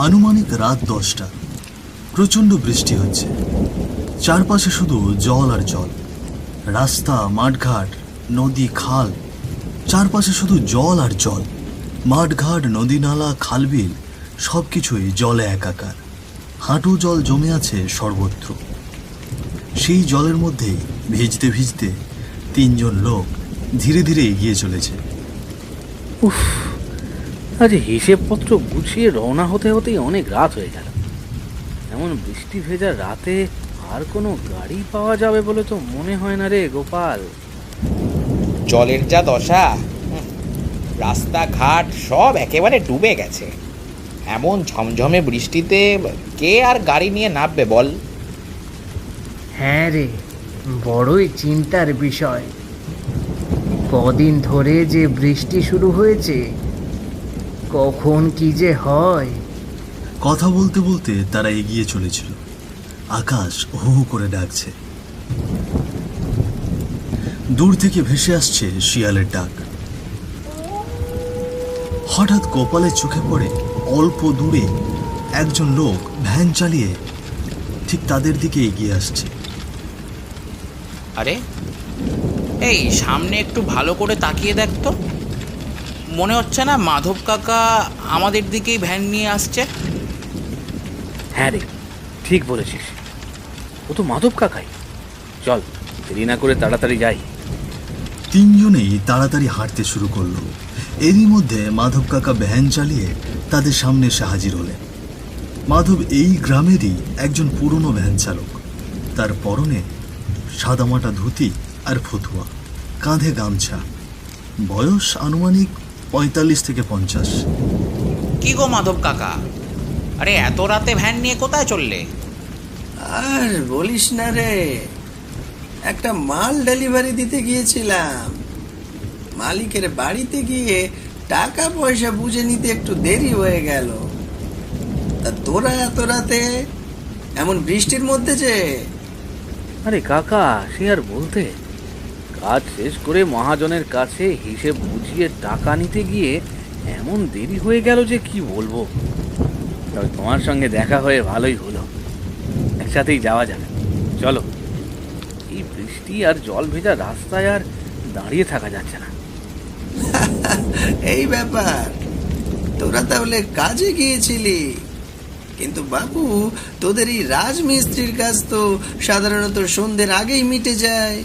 আনুমানিক রাত 10টা। প্রচণ্ড বৃষ্টি হচ্ছে, চারপাশে শুধু জল আর জল। রাস্তা, মাঠঘাট, নদী, খাল, চারপাশে শুধু জল আর জল। মাঠঘাট, নদী, নালা, খালবিল সব কিছুই জলে একাকার। হাঁটু জল জমে আছে সর্বত্র। সেই জলের মধ্যেই ভিজতে ভিজতে 3 জন লোক ধীরে ধীরে এগিয়ে চলেছে। উফ, আজ হিসেবপত্র গুছিয়ে রওনা হতে হতেই অনেক রাত হয়ে গেল। এমন বৃষ্টি ভেজা রাতে আর কোনো গাড়ি পাওয়া যাবে বলে তো মনে হয় না রে গোপাল। জলের যা দশা, রাস্তাঘাট সব একেবারে ডুবে গেছে। এমন ঝমঝমে বৃষ্টিতে কে আর গাড়ি নিয়ে নামবে বল? হ্যাঁ রে, বড়ই চিন্তার বিষয়। কদিন ধরে যে বৃষ্টি শুরু হয়েছে, কখন কি যে হয়। কথা বলতে বলতে তারা এগিয়ে চলেছিল। আকাশ হু হু করে ডাকছে। দূর থেকে ভেসে আসছে শিয়ালের ডাক। হঠাৎ গোপালের চোখে পড়ে অল্প দূরে একজন লোক ভ্যান চালিয়ে ঠিক তাদের দিকে এগিয়ে আসছে। আরে, এই সামনে একটু ভালো করে তাকিয়ে দেখ তো। মনে হচ্ছে না মাধব কাকা আমাদের দিকেই ভ্যান নিয়ে আসছে? হ্যাঁ রে, ঠিক বলেছিস, ও তো মাধব কাকাই। চল, দেরি না করে তাড়াতাড়ি যাই। 3 জনেই তাড়াতাড়ি হাঁটতে শুরু করলো। এরই মধ্যে মাধব কাকা ভ্যান চালিয়ে তাদের সামনে এসে হাজির হলেন। মাধব এই গ্রামেরই একজন পুরনো ভ্যান চালক। তার পরনে সাদামাটা ধুতি আর ফতুয়া, কাঁধে গামছা। বয়স আনুমানিক 45 থেকে 50। কি গো মাধব কাকা, আরে এত রাতে ভ্যান নিয়ে কোথায় চললে? আর বলিস না রে, একটা মাল ডেলিভারি দিতে গিয়েছিলাম। মালিকের বাড়িতে গিয়ে টাকা পয়সা বুঝে নিতে একটু দেরি হয়ে গেল। তা তোরা এত রাতে এমন বৃষ্টির মধ্যে যে? আরে কাকা, সে আর বলতে, কাজ শেষ করে মহাজনের কাছে হিসেব বুঝিয়ে টাকা নিতে গিয়ে এমন দেরি হয়ে গেল যে কি বলবো। তবে তোমার সঙ্গে দেখা হয়ে ভালোই হলো, একসাথেই যাওয়া যাবে। চলো, এই বৃষ্টি আর জল ভেজা রাস্তায় আর দাঁড়িয়ে থাকা যাচ্ছে না। এই ব্যাপার, তোরা তাহলে কাজে গিয়েছিলি? কিন্তু বাবু, তোদের এই রাজমিস্ত্রির কাজ তো সাধারণত সন্ধ্যের আগেই মিটে যায়,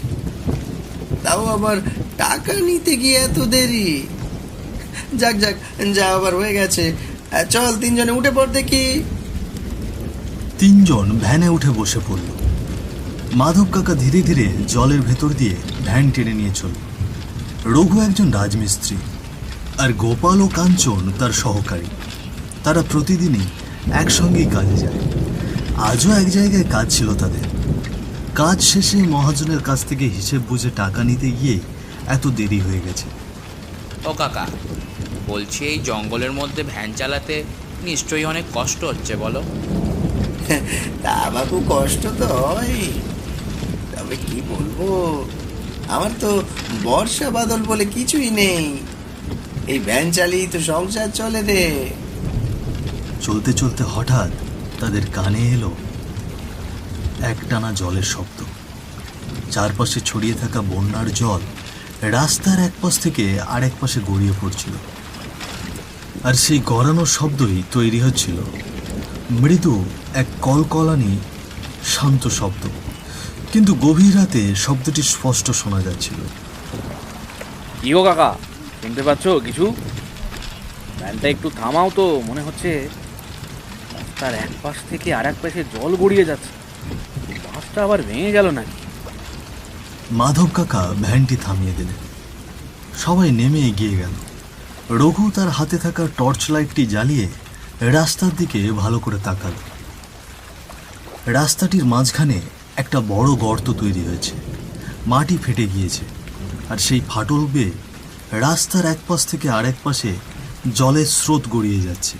তাও আবার টাকা নিতে গিয়ে এত দেরি। যাক যাক, যা আবার হয়ে গেছে। চল 3 জনে উঠে পড় দেখি। 3 জন ভ্যানে উঠে বসে পড়ল। মাধব কাকা ধীরে ধীরে জলের ভেতর দিয়ে ভ্যান টেনে নিয়ে চলল। রঘু একজন রাজমিস্ত্রি, আর গোপাল ও কাঞ্চন তার সহকারী। তারা প্রতিদিনই একসঙ্গেই কাজে যায়। আজও এক জায়গায় কাজ ছিল তাদের। কাজ শেষে মহাজনের কাছ থেকে হিসেব বুঝে টাকা নিতে গিয়ে এত দেরি হয়ে গেছে। ও কাকা, বলছি এই জঙ্গলের মধ্যে ভ্যান চালাতে নিশ্চয়ই অনেক কষ্ট হচ্ছে বলো? তা বাবু, কষ্ট তো হয়, তবে কি বলবো, আমার তো বর্ষা বাদল বলে কিছুই নেই। এই ভ্যান চালিয়ে তো সংসার চলে রে। চলতে চলতে হঠাৎ তাদের কানে এলো একটানা জলের শব্দ। চারপাশে ছড়িয়ে থাকা বন্যার জল রাস্তার এক পাশ থেকে আরেক পাশে গড়িয়ে পড়ছিল। আর সেই গড়ানোর শব্দই তৈরি হচ্ছিল মৃদু এক কলকলানি শান্ত শব্দ, কিন্তু গভীর রাতে শব্দটি স্পষ্ট শোনা যাচ্ছিল। কি গো কাকা, শুনতে পাচ্ছ কিছু? ভ্যানটা একটু থামাও তো, মনে হচ্ছে রাস্তার এক পাশ থেকে আর এক পাশে জল গড়িয়ে যাচ্ছে। বাসটা আবার ভেঙে গেল নাকি? মাধব কাকা ভ্যানটি থামিয়ে দিলেন। সবাই নেমে এগিয়ে গেল। রঘু তার হাতে থাকা টর্চ লাইটটি জ্বালিয়ে রাস্তার দিকে ভালো করে তাকাল। রাস্তাটির মাঝখানে একটা বড় গর্ত তৈরি হয়েছে। মাটি ফেটে গিয়েছে, আর সেই ফাটল বেয়ে রাস্তার এক পাশ থেকে আরেক পাশে জলের স্রোত গড়িয়ে যাচ্ছে।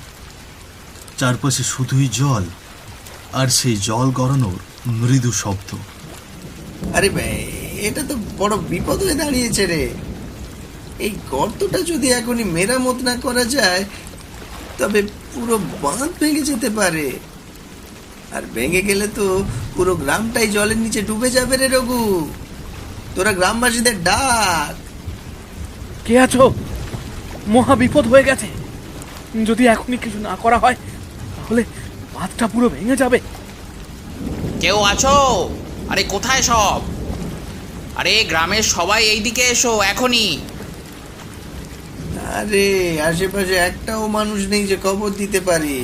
চারপাশে শুধুই জল, আর সেই জল গড়ানোর মৃদু শব্দ। আরে এটা তো বড় বিপদ হয়ে দাঁড়িয়েছে রে। এই গর্তটা যদি এখনই মেরামত না করা যায়, তবে পুরো বাঁধ ভেঙে যেতে পারে। আর ভেঙে গেলে তো পুরো গ্রামটাই জলের নিচে ডুবে যাবে রে রঘু। তোরা গ্রামবাসীদের ডাক। কে আছো? মহা বিপদ হয়ে গেছে। যদি এখনই কিছু না করা হয় তাহলে বাঁধটা পুরো ভেঙে যাবে। কেউ আছো? আরে কোথায় সব? আরে গ্রামের সবাই এইদিকে এসো এখনই। আরে আশেপাশে একটাও মানুষ নেই যে খবর দিতে পারি,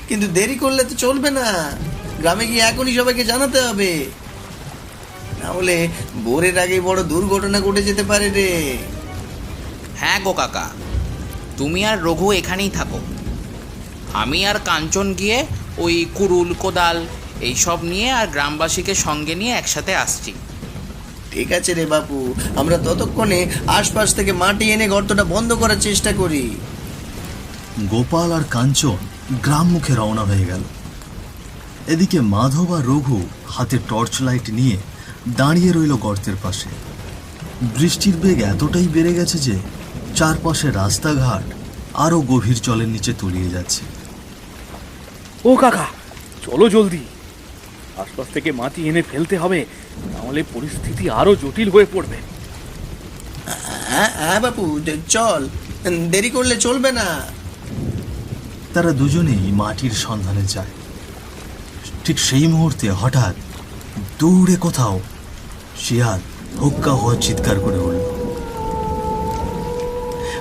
কিন্তু দেরি করলে তো চলবে না। গ্রামে গিয়ে এখনই সবাইকে জানাতে হবে, না হলে ভোরের আগেই বড় দুর্ঘটনা ঘটে যেতে পারে রে। হ্যাঁ গো কাকা, তুমি আর রঘু এখানেই থাকো। আমি আর কাঞ্চন গিয়ে ওই কুড়ুল কোদাল এইসব নিয়ে আর গ্রামবাসীকে সঙ্গে নিয়ে একসাথে আসছি। ঠিক আছে রে বাপু, আমরা ততক্ষণে আশপাশ থেকে মাটি এনে গর্তটা বন্ধ করার চেষ্টা করি। গোপাল আর কাঞ্চন গ্রাম মুখে রওনা হয়ে গেল। এদিকে মাধব আর রঘু হাতে টর্চ লাইট নিয়ে দাঁড়িয়ে রইল গর্তের পাশে। বৃষ্টির বেগ এতটাই বেড়ে গেছে যে চারপাশে রাস্তাঘাট আরো গভীর জলের নিচে তলিয়ে যাচ্ছে। ও কাকা, চলো জলদি, আশপাশ থেকে মাটি এনে ফেলতে হবে, নাহলে পরিস্থিতি আরো জটিল হয়ে পড়বে। হ্যাঁ হ্যাঁ বাপু, চল, দেরি করলে চলবে না। তারা দুজনেই মাটির সন্ধানে যায়। ঠিক সেই মুহূর্তে হঠাৎ দূরে কোথাও শিয়াল হুক্কা হওয়া চিৎকার করে উঠল।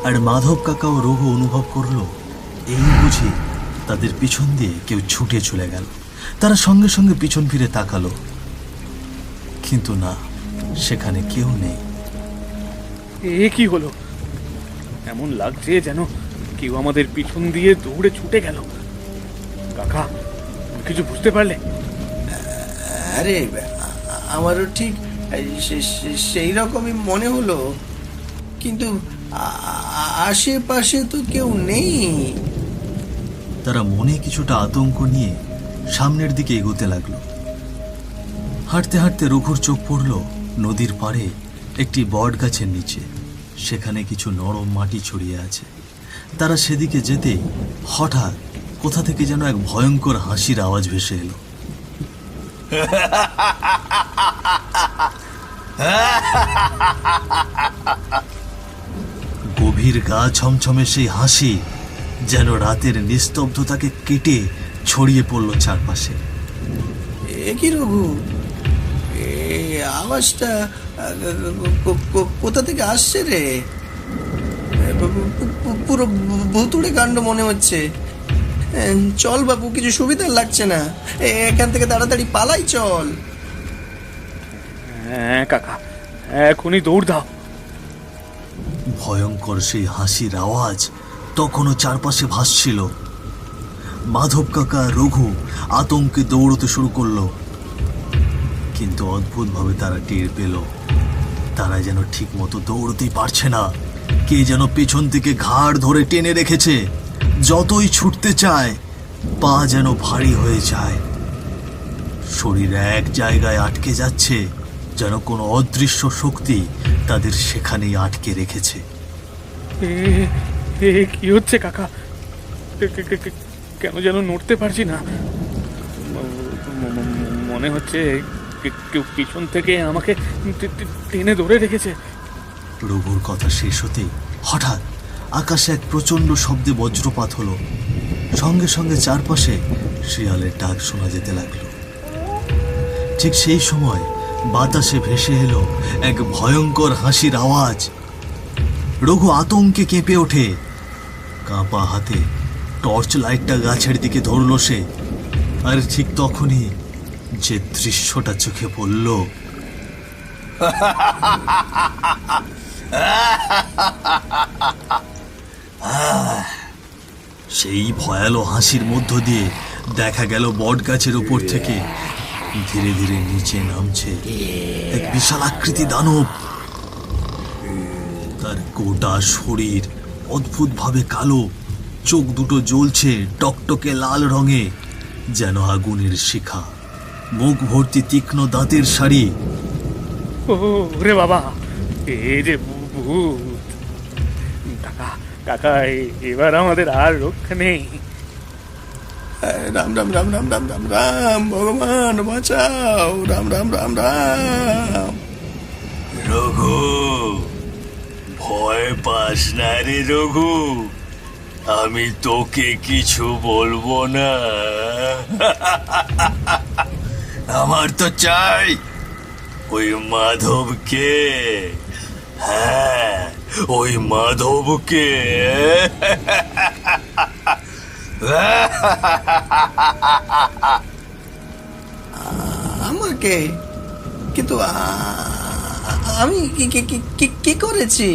আর মাধব কাকা ও রঘু অনুভব করলো এই বুঝি তাদের পিছন দিয়ে কেউ ছুটে চলে গেল। তারা সঙ্গে সঙ্গে পিছন ফিরে তাকালো, কিন্তু না, সেখানে কেউ নেই। এ কি হলো? এমন লাগছে যেন কেউ আমাদের পিছন দিয়ে দৌড়ে ছুটে গেল। কাকা, কিছু বুঝতে পারলে? আরে আমারও ঠিক সেই রকমই মনে হলো, কিন্তু আশেপাশে তো কেউ নেই। তারা মনে কিছুটা আতঙ্ক নিয়ে সামনের দিকে এগোতে লাগলো। হাঁটতে হাঁটতে রঘুর চোখ পড়ল নদীর পাড়ে একটি বট গাছের নিচে। সেখানে কিছু নরম মাটি ছড়িয়ে আছে। তারা সেদিকে যেতেই হঠাৎ কোথা থেকে যেন এক ভয়ঙ্কর হাসির আওয়াজ ভেসে এলো। গভীর গা ছমছমে সেই হাসি যেন রাতের নিস্তব্ধতাকে কেটে ছড়িয়ে পড়ল চারপাশে। এ কি রঘু, এই আওয়াজটা কোথা থেকে আসছে রে? পুরো ভুতুড়ে কাণ্ড মনে হচ্ছে। চল বাবু, কিছু সুবিধা লাগছে না, এখান থেকে তাড়াতাড়ি পালাই চল। হ্যাঁ কাকা, এখনই দৌড় দাও। ভয়ঙ্কর সেই হাসির আওয়াজ তখনও চারপাশে ভাসছিল। মাধব কাকা রঘু আতঙ্কে দৌড়তে শুরু করলো, কিন্তু অদ্ভুতভাবে তারা টের পেল তারা যেন ঠিক মতো দৌড়তেই পারছে না। কে যেন পেছন থেকে ঘাড় ধরে টেনে রেখেছে। যতই ছুটতে চায় পা যেন ভারী হয়ে যায়, শরীর এক জায়গায় আটকে যাচ্ছে, যেন কোনো অদৃশ্য শক্তি তাদের সেখানেই আটকে রেখেছে। কি হচ্ছে কাকা? কেন যেন নড়তে পারছি না। মনে হচ্ছে কেউ পিছন থেকে আমাকে টেনে ধরে রেখেছে। রঘুর কথা শেষ হতেই হঠাৎ আকাশে এক প্রচন্ড শব্দে বজ্রপাত হলো। সঙ্গে সঙ্গে চারপাশে শিয়ালের ডাক শোনা যেতে লাগলো। ঠিক সেই সময় বাতাসে ভেসে এলো এক ভয়ঙ্কর হাসির আওয়াজ। রঘু আতঙ্কে কেঁপে ওঠে। কাঁপা হাতে টর্চ লাইটটা গাছের দিকে ধরলো সে। আর ঠিক তখনই যে দৃশ্যটা চোখে পড়ল, সেই ভয়ালো হাসির মধ্য দিয়ে দেখা গেল বট গাছের উপর থেকে ধীরে ধীরে নিচে নামছে এক বিশাল আকৃতি দানব। তার গোটা শরীর অদ্ভুতভাবে কালো, চোখ দুটো জ্বলছে টকটকে লাল রঙে যেন আগুনের শিখা, মুখ ভর্তি তীক্ষ্ণ দাঁতের সারি। ও রে বাবা, এ যে ভূত! কাকা, কাকা এবার আমাদের আর রক্ষা নেই। রাম রাম রাম রাম রাম রাম রাম, ভগবান বাঁচাও, রাম রাম রাম রাম। রঘু, ভয় পাস না রে রঘু, আমি তোকে কিছু বলবো না। আমার তো চাই ওই মাধবকে, হ্যাঁ ওই মাধবকে। আমাকে? কিন্তু আমি কি করেছি?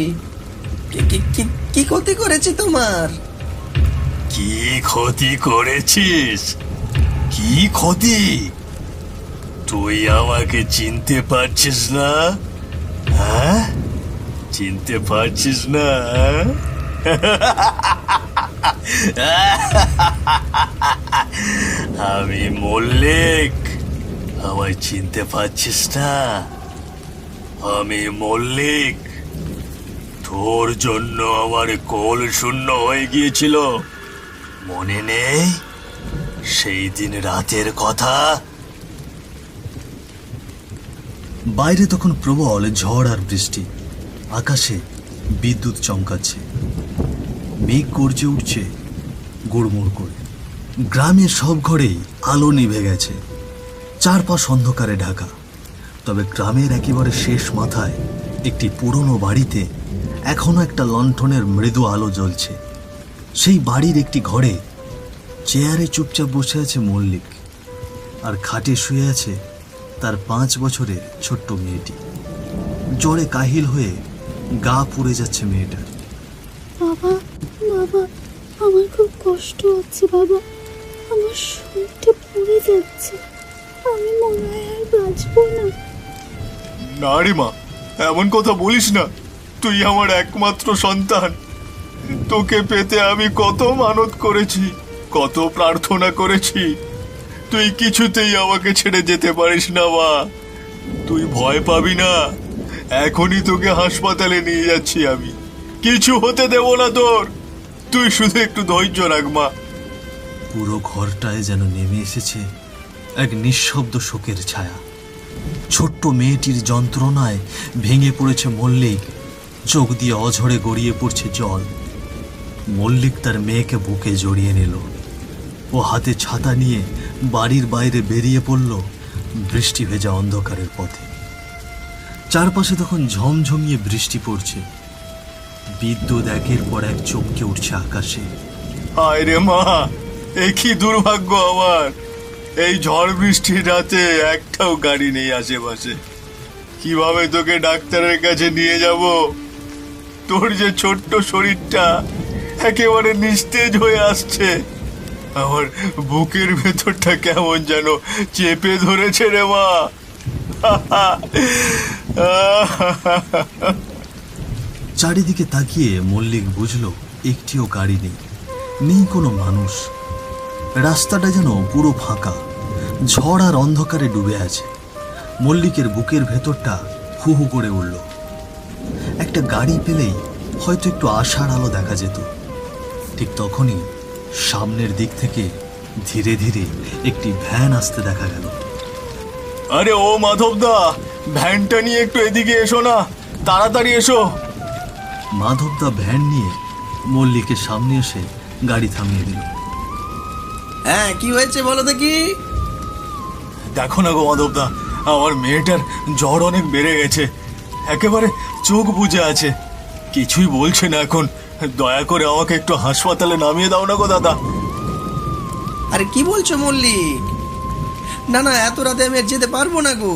কি ক্ষতি করেছি তোমার? কি ক্ষতি করেছিস? কি ক্ষতি? তুই আমাকে চিনতে পারছিস না? হ্যাঁ, চিনতে পারছিস না? আমি মল্লিক, আমায় চিনতে পারছিস না? আমি মল্লিক, তোর জন্য আমার কোল শূন্য হয়ে গিয়েছিল, মনে নেই সেই দিন রাতের কথা? বাইরে তখন প্রবল ঝড় আর বৃষ্টি, আকাশে বিদ্যুৎ চমকাচ্ছে, মেঘ গর্জে উঠছে গুড়মুড় করে। গ্রামের সব ঘরেই আলো নিভে গেছে, চারপাশ অন্ধকারে ঢাকা। তবে গ্রামের একেবারে শেষ মাথায় একটি পুরনো বাড়িতে এখনো একটা লণ্ঠনের মৃদু আলো জ্বলছে। সেই বাড়ির একটি ঘরে চেয়ারে চুপচাপ বসে আছে মল্লিক, আর খাটে শুয়ে আছে তার 5 বছরের ছোট্ট মেয়েটি। জ্বরে কাহিল হয়ে গা পুড়ে যাচ্ছে মেয়েটার। বাবা, বাবা, আমার খুব কষ্ট হচ্ছে বাবা, আমার শরীরটা পুড়ে যাচ্ছে, আমি মনে হয় আর বাঁচবো না। না রে মা, এমন কথা বলিস না, তুই আমার একমাত্র সন্তান। তোকে পেতে আমি কত মানত করেছি, কত প্রার্থনা করেছি, তুই কিছুতেই আমাকে ছেড়ে যেতে পারিস না মা। তুই ভয় পাবি না, এখনই তোকে হাসপাতালে নিয়ে যাচ্ছি আমি, কিছু হতে দেব না তোর, তুই শুধু একটু ধৈর্য রাখ মা। পুরো ঘরটায় যেন নেমে এসেছে এক নিঃশব্দ শোকের ছায়া। ছোট্ট মেয়েটির যন্ত্রণায় ভেঙে পড়েছে মল্লিক, চোখ দিয়ে অঝরে গড়িয়ে পড়ছে জল। মল্লিক তার মেয়েকে বুকে জড়িয়ে নিল, ও হাতে ছাতা নিয়ে বাড়ির বাইরে বেরিয়ে পড়ল বৃষ্টি ভেজা অন্ধকারের পথে। চারপাশে তখন ঝমঝমিয়ে বৃষ্টি পড়ছে, বিদ্যুৎ একের পর এক চমকে উঠছে আকাশে। হায় রে মা, এ কি দুর্ভাগ্য আমার! এই ঝড় বৃষ্টির রাতে একটাও গাড়ি নেই আশেপাশে, কিভাবে তোকে ডাক্তারের কাছে নিয়ে যাব? তোর যে ছোট্ট শরীরটা একেবারে নিস্তেজ হয়ে আসছে, আমার বুকের ভেতরটা কেমন যেন চেপে ধরেছে রে মা। চারিদিকে তাকিয়ে মল্লিক বুঝলো একটিও গাড়ি নেই, নেই কোনো মানুষ। রাস্তাটা যেন পুরো ফাঁকা, ঝড় আর অন্ধকারে ডুবে আছে। মল্লিকের বুকের ভেতরটা হু হু করে উঠল। একটা গাড়ি পেলেই হয়তো একটু আশার আলো দেখা যেত। ঠিক তখনই সামনের দিক থেকে ধীরে ধীরে একটি ভ্যান আসতে দেখা গেল। আরে ও মাধবদা, ভ্যানটা নিয়ে একটু এদিকে এসো না, তাড়াতাড়ি এসো। মাধবদা ভ্যান নিয়ে মল্লিকের সামনে এসে গাড়ি থামিয়ে দিল। হ্যাঁ, কি হয়েছে বলো দেখি? দেখো না গো মাধবদা, আমার মেয়েটার জ্বর অনেক বেড়ে গেছে, একেবারে চোখ বুজে আছে, কিছুই বলছে না এখন। দয়া করে আমাকে একটু হাসপাতালে নামিয়ে দাও না গো দাদা। আরে কি বলছো মল্লিক? না না, এত রাতে আমি আর যেতে পারবো না গো,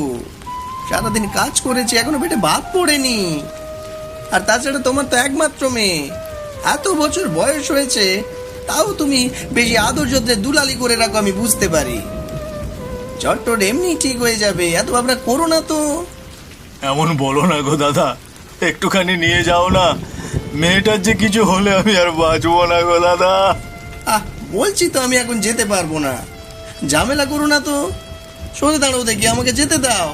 সারাদিন কাজ করেছি, এখনো পেটে ভাত পড়েনি। আর তাছাড়া তোমার তো একমাত্র মেয়ে, এত বছর বয়স হয়েছে, তাও তুমি বেশি আদর যত্নে দুলালি করে রাখো, আমি বুঝতে পারি। চট্টর এমনি ঠিক হয়ে যাবে, এত ভাবনা করো না তো। এমন বলো না গো দাদা, একটুখানি নিয়ে যাও না, মেয়েটার যে কিছু হলে আমি আর বাঁচবো না গো দাদা। বলছি তো আমি এখন যেতে পারবো না, ঝামেলা করো না তো, সরে দাঁড়াও দেখি, আমাকে যেতে দাও।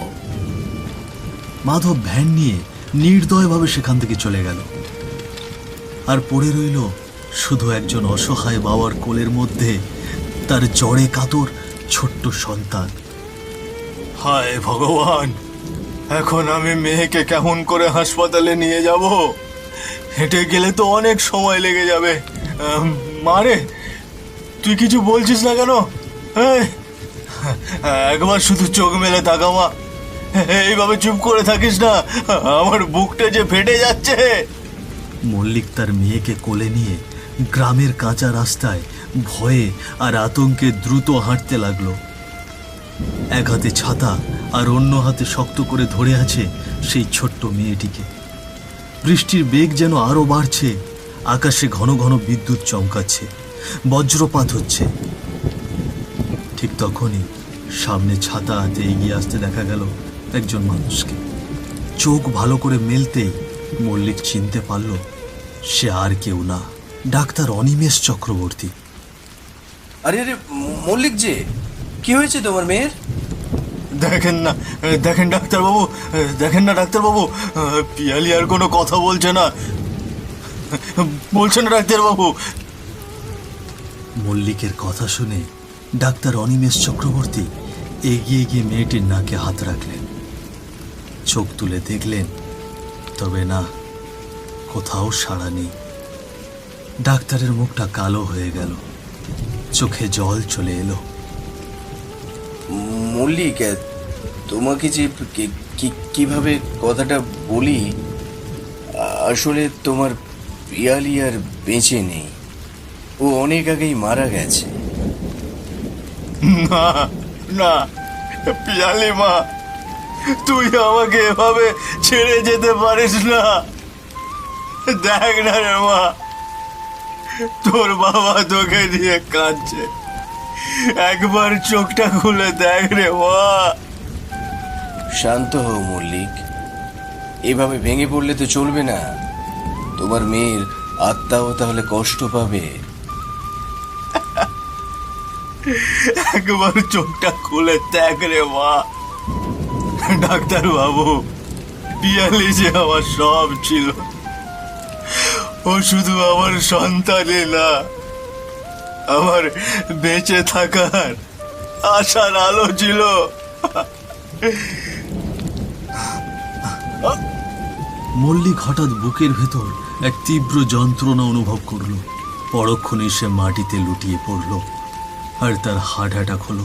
মাধব ভ্যান নিয়ে নির্দয়ভাবে সেখান থেকে চলে গেল। আর পড়ে রইল শুধু একজন অসহায় বাবার কোলের মধ্যে তার জ্বরে কাতর ছোট্ট সন্তান। হায় ভগবান, এখন আমি মেয়েকে কেমন করে হাসপাতালে নিয়ে যাব? হেঁটে গেলে তো অনেক সময় লেগে যাবে। মারে, তুই কিছু বলছিস না কেন? এই, একবার শুধু চোখ মেলে তাকা মা, এইভাবে চুপ করে থাকিস না, আমার বুকটা যে ফেটে যাচ্ছে। মল্লিক তার মেয়েকে কোলে নিয়ে গ্রামের কাঁচা রাস্তায় ভয়ে আর আতঙ্কে দ্রুত হাঁটতে লাগলো। এক হাতে ছাতা আর অন্য হাতে শক্ত করে ধরে আছে সেই ছোট্ট মেয়েটিকে। বৃষ্টির বেগ যেন আরো বাড়ছে, আকাশে ঘন ঘন বিদ্যুৎ চমকাচ্ছে, বজ্রপাত হচ্ছে। ঠিক তখনই সামনে ছাতা হাতে এগিয়ে আসতে দেখা গেল একজন মানুষকে। চোখ ভালো করে মেলতেই মল্লিক চিনতে পারল সে আর কেউ না, ডাক্তার অনিমেষ চক্রবর্তী। আরে আরে মল্লিক যে, কি হয়েছে তোমার মেয়ের? দেখেন না, দেখেন ডাক্তারবাবু, দেখেন না ডাক্তারবাবু, পিয়ালি আর কোনো কথা বলছে না, বলছে না ডাক্তারবাবু। মল্লিকের কথা শুনে ডাক্তার অনিমেষ চক্রবর্তী এগিয়ে গিয়ে মেয়েটির নাকে হাত রাখলেন। চোখ তুলে দেখলেন, তবে না, কোথাও সাড়া নেই। ডাক্তারের মুখটা কালো হয়ে গেল, চোখে জল চলে এলো। মল্লিক, তোমাকে যে কিভাবে কথাটা বলি, আসলে তোমার পিয়ালি আর বেঁচে নেই, ও অনেক আগেই মারা গেছে। না না পিয়ালি মা, তুই আমাকে এভাবে ছেড়ে যেতে পারিস না। দেখ না রে মা, তোর বাবা তোকে নিয়ে কাঁদছে, একবার চোখটা খুলে দেখ রে মা। শান্ত হও মল্লিক, এভাবে ভেঙে পড়লে তো চলবে না, তোমার মেয়ের আত্মাও তাহলে কষ্ট পাবে। একবার চোখটা খুলে দেখ রে মা। ডাক্তার বাবু, পিয়ালি যে আমার সব ছিল, ও শুধু আমার সন্তানই না, আমার বেঁচে থাকার আশার আলো ছিল। মল্লিক হঠাৎ বুকের ভেতর এক তীব্র যন্ত্রণা অনুভব করল। পরক্ষণে সে মাটিতে লুটিয়ে পড়ল আর তার হার্ট অ্যাটাক হলো।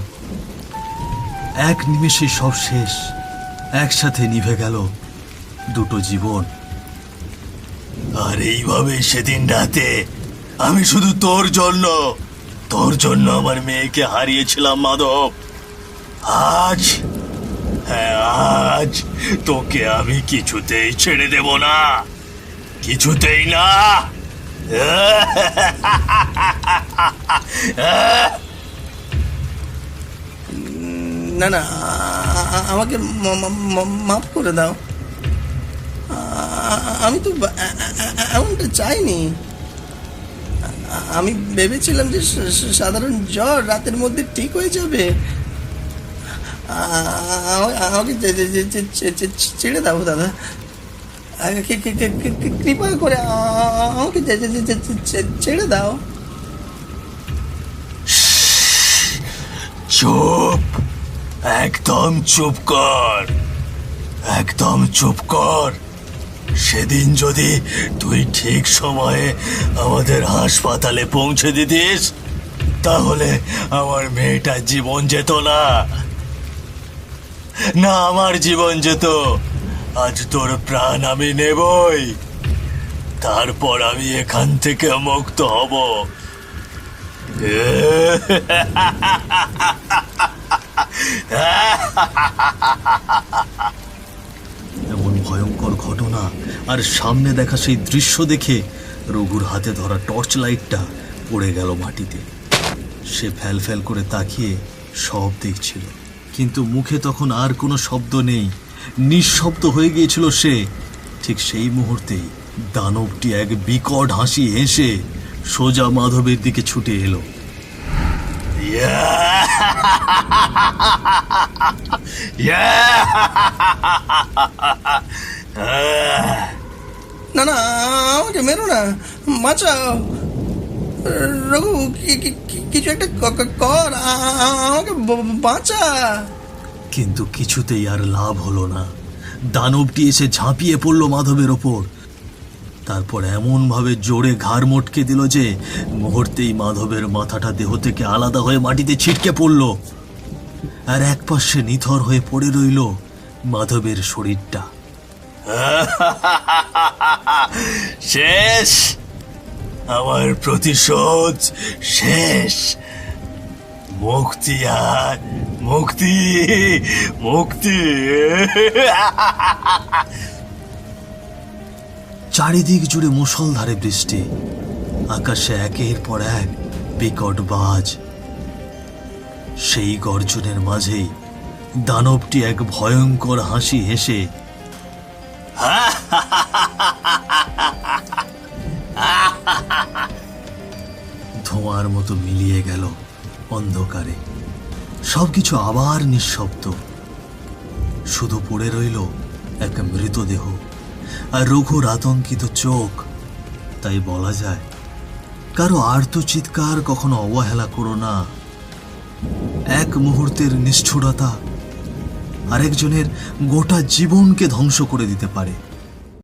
এক নিমেষে সব শেষ, একসাথে নিভে গেল দুটো জীবন। আর এইভাবে সেদিন রাতে আমি শুধু তোর জন্য আমার মেয়েকে হারিয়েছিলাম মাধব। আজ, হ্যাঁ আজ তোকে আমি কিছুতেই ছেড়ে দেব না, কিছুতেই না। না না, আমাকে মাফ করে দাও, আমি তো এমনটা চাইনি। আমি ভেবেছিলাম যে সাধারণ জ্বর রাতের মধ্যে ঠিক হয়ে যাবে। আমাকে ছেড়ে দাও দাদা, কৃপা করে আমাকে ছেড়ে দাও। চুপ, একদম চুপ কর, একদম চুপ কর। সেদিন যদি তুই ঠিক সময়ে আমাদের হাসপাতালে পৌঁছে দিতিস, তাহলে আমার মেয়েটার জীবন যেত না, না আমার জীবন যেত। আজ তোর প্রাণ আমি নেবই, তারপর আমি এখান থেকে মুক্ত হব। এমন ভয়ঙ্কর ঘটনা আর সামনে দেখা সেই দৃশ্য দেখে রঘুর হাতে ধরা টর্চ লাইটটা পড়ে গেল মাটিতে। সে ফ্যাল ফ্যাল করে তাকিয়ে সব দেখছিল, কিন্তু মুখে তখন আর কোনো শব্দ নেই, নিঃশব্দ হয়ে গিয়েছিল সে। ঠিক সেই মুহূর্তেই দানবটি এক বিকট হাসি হেসে সোজা মাধবের দিকে ছুটে এলো। না না, আমাকে মেরো না, বাঁচাও। রঘু, কিছু একটা কর, আমাকে বাঁচা। কিন্তু কিছুতেই আর লাভ হলো না। দানবটি এসে ঝাঁপিয়ে পড়ল মাধবের ওপর। তারপর এমন ভাবে জোরে ঘাড় মটকে দিল যে মুহূর্তেই মাধবের মাথাটা দেহ থেকে আলাদা হয়ে মাটিতে ছিটকে পড়ল, আর একপাশে নিথর হয়ে পড়ে রইল মাধবের শরীরটা। শেষ, আমার প্রতিশোধ শেষ। মুক্তি আর মুক্তি, মুক্তি। চারিদিক জুড়ে মুষলধারে বৃষ্টি, আকাশে একের পর এক বিকট বাজ। সেই গর্জনের মাঝেই দানবটি এক ভয়ঙ্কর হাসি হেসে ধোঁয়ার মতো মিলিয়ে গেল অন্ধকারে। সবকিছু আবার নিঃশব্দ, শুধু পড়ে রইল এক মৃতদেহ আর রঘুর আতঙ্কিত চোখ। তাই বলা যায়, কারো আর্তচিৎকার কখনো অবহেলা করো না। এক মুহূর্তের নিষ্ঠুরতা আরেকজনের গোটা জীবনকে ধ্বংস করে দিতে পারে।